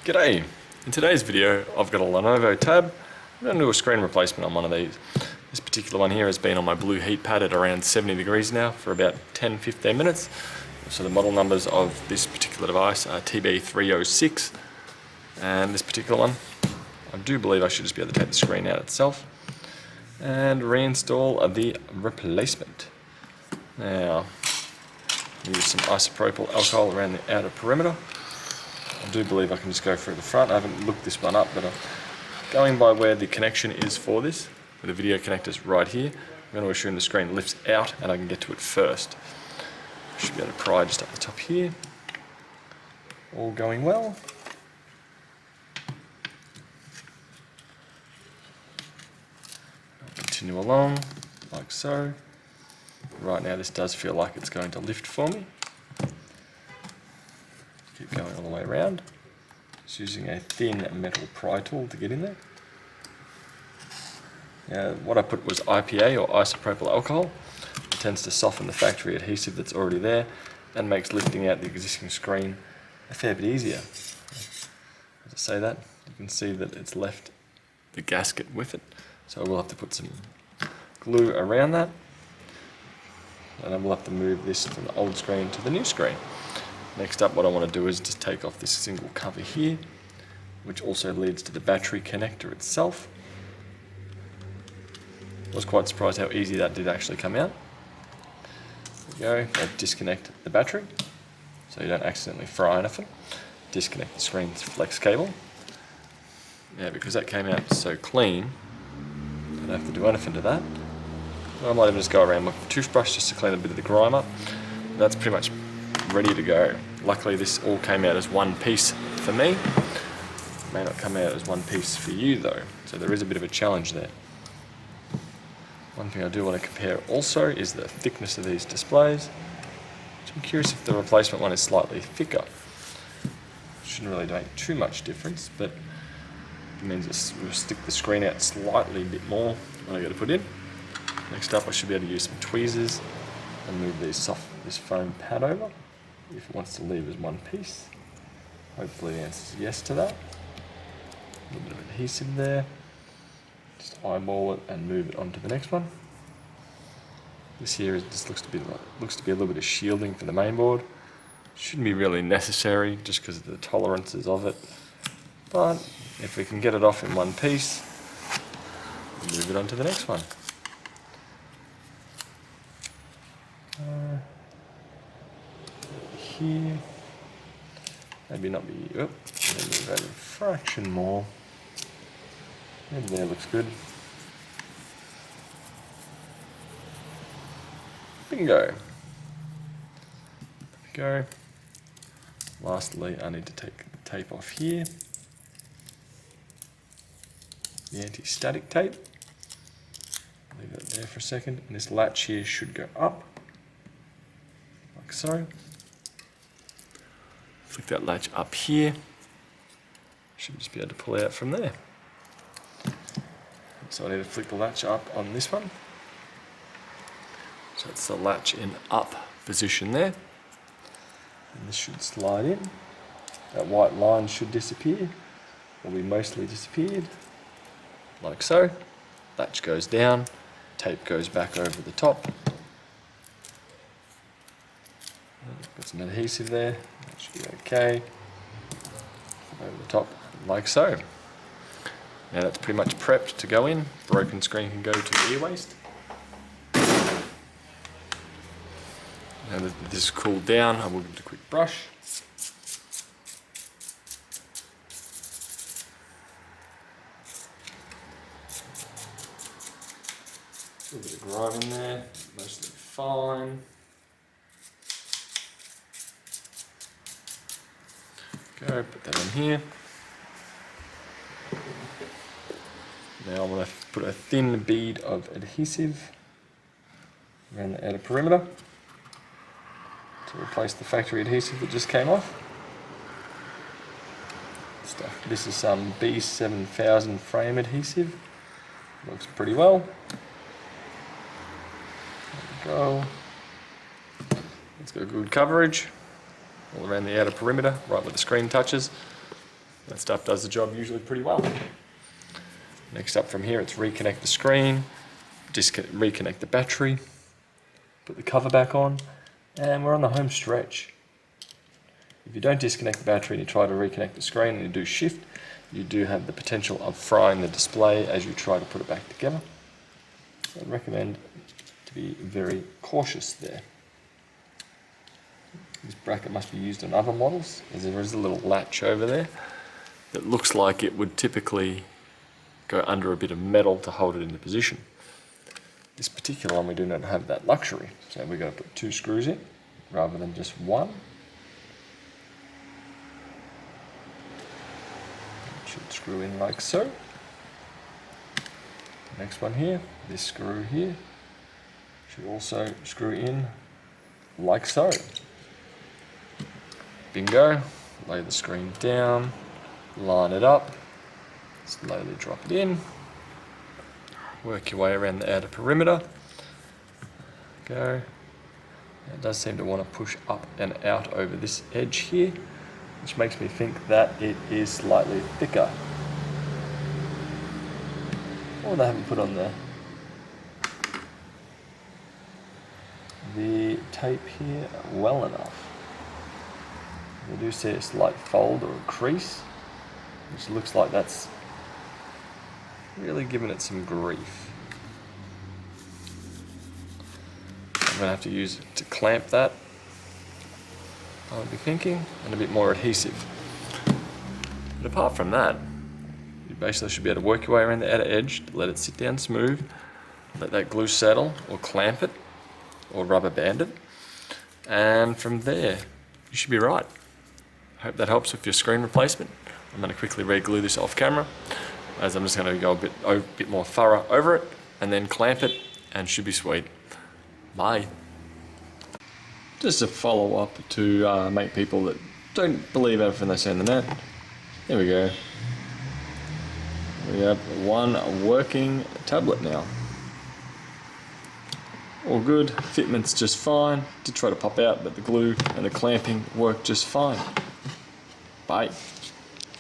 G'day! In today's video I've got a Lenovo tab. I'm going to do a screen replacement on one of these. This particular one here has been on my blue heat pad at around 70 degrees now for about 10-15 minutes. So the model numbers of this particular device are TB306, and this particular one, I do believe I should just be able to take the screen out itself and reinstall the replacement. Now, use some isopropyl alcohol around the outer perimeter. I do believe I can just go through the front. I haven't looked this one up, but I'm going by where the connection is for this, where the video connector's right here. I'm going to assume the screen lifts out and I can get to it first. Should be able to pry just up the top here. All going well. I'll continue along like so. Right now this does feel like it's going to lift for me. Keep going all the way around. Just using a thin metal pry tool to get in there. Now, what I put was IPA or isopropyl alcohol. It tends to soften the factory adhesive that's already there and makes lifting out the existing screen a fair bit easier. As I say that, you can see that it's left the gasket with it. So we'll have to put some glue around that. And then we'll have to move this from the old screen to the new screen. Next up, what I want to do is just take off this single cover here, which also leads to the battery connector itself. I was quite surprised how easy that did actually come out. There we go, now disconnect the battery, so you don't accidentally fry anything. Disconnect the screen's flex cable. Now, because that came out so clean, I don't have to do anything to that. I might even just go around with a toothbrush just to clean a bit of the grime up. That's pretty much ready to go. Luckily this all came out as one piece for me. It may not come out as one piece for you though, so there is a bit of a challenge there. One thing I do want to compare also is the thickness of these displays. So I'm curious if the replacement one is slightly thicker. Shouldn't really make too much difference, but it means we'll stick the screen out slightly a bit more when I go to put in. Next up I should be able to use some tweezers and move this foam pad over if it wants to leave as one piece. Hopefully the answer is yes to that. A little bit of adhesive there. Just eyeball it and move it onto the next one. This here just looks to be a little bit of shielding for the mainboard. Shouldn't be really necessary just because of the tolerances of it. But if we can get it off in one piece, move it onto the next one. Here, maybe not be, maybe move over a fraction more. Maybe there looks good. Bingo. There we go. Lastly, I need to take the tape off here. The anti-static tape. Leave that there for a second. And this latch here should go up. Like so. Flick that latch up here. Should just be able to pull out from there. So I need to flick the latch up on this one. So it's the latch in up position there. And this should slide in. That white line should disappear. Will be mostly disappeared. Like so. Latch goes down. Tape goes back over the top. Got some adhesive there. That should be okay. Over the top, like so. Now that's pretty much prepped to go in. Broken screen can go to e-waste. Now that this is cooled down, I will give it a quick brush. A little bit of grime in there, mostly fine. Go, put that in here. Now I'm going to put a thin bead of adhesive around the outer perimeter to replace the factory adhesive that just came off. This is some B7000 frame adhesive. Looks pretty well. There we go. It's got good coverage all around the outer perimeter, right where the screen touches. That stuff does the job usually pretty well. Next up from here, it's reconnect the screen, reconnect the battery, put the cover back on, and we're on the home stretch. If you don't disconnect the battery and you try to reconnect the screen and you do shift, you do have the potential of frying the display as you try to put it back together. So I'd recommend to be very cautious there. This bracket must be used on other models, as there is a little latch over there that looks like it would typically go under a bit of metal to hold it into position. This particular one we do not have that luxury, so we've got to put 2 screws in rather than just one. Should screw in like so. Next one here, this screw here should also screw in like so. Bingo. Lay the screen down, line it up, slowly drop it in, work your way around the outer perimeter. Go. It does seem to want to push up and out over this edge here, which makes me think that it is slightly thicker. Or they haven't put on the tape here well enough. I do see a slight fold or a crease, which looks like that's really giving it some grief. I'm going to have to use it to clamp that, I would be thinking, and a bit more adhesive. But apart from that, you basically should be able to work your way around the outer edge, let it sit down smooth, let that glue settle or clamp it or rubber band it, and from there you should be right. Hope that helps with your screen replacement. I'm going to quickly re-glue this off camera, as I'm just going to go a bit more thorough over it and then clamp it, and should be sweet. Bye. Just a follow-up to make people that don't believe everything they see on the net. There we go. We have one working tablet now. All good, fitment's just fine. Did try to pop out, but the glue and the clamping worked just fine. Bye.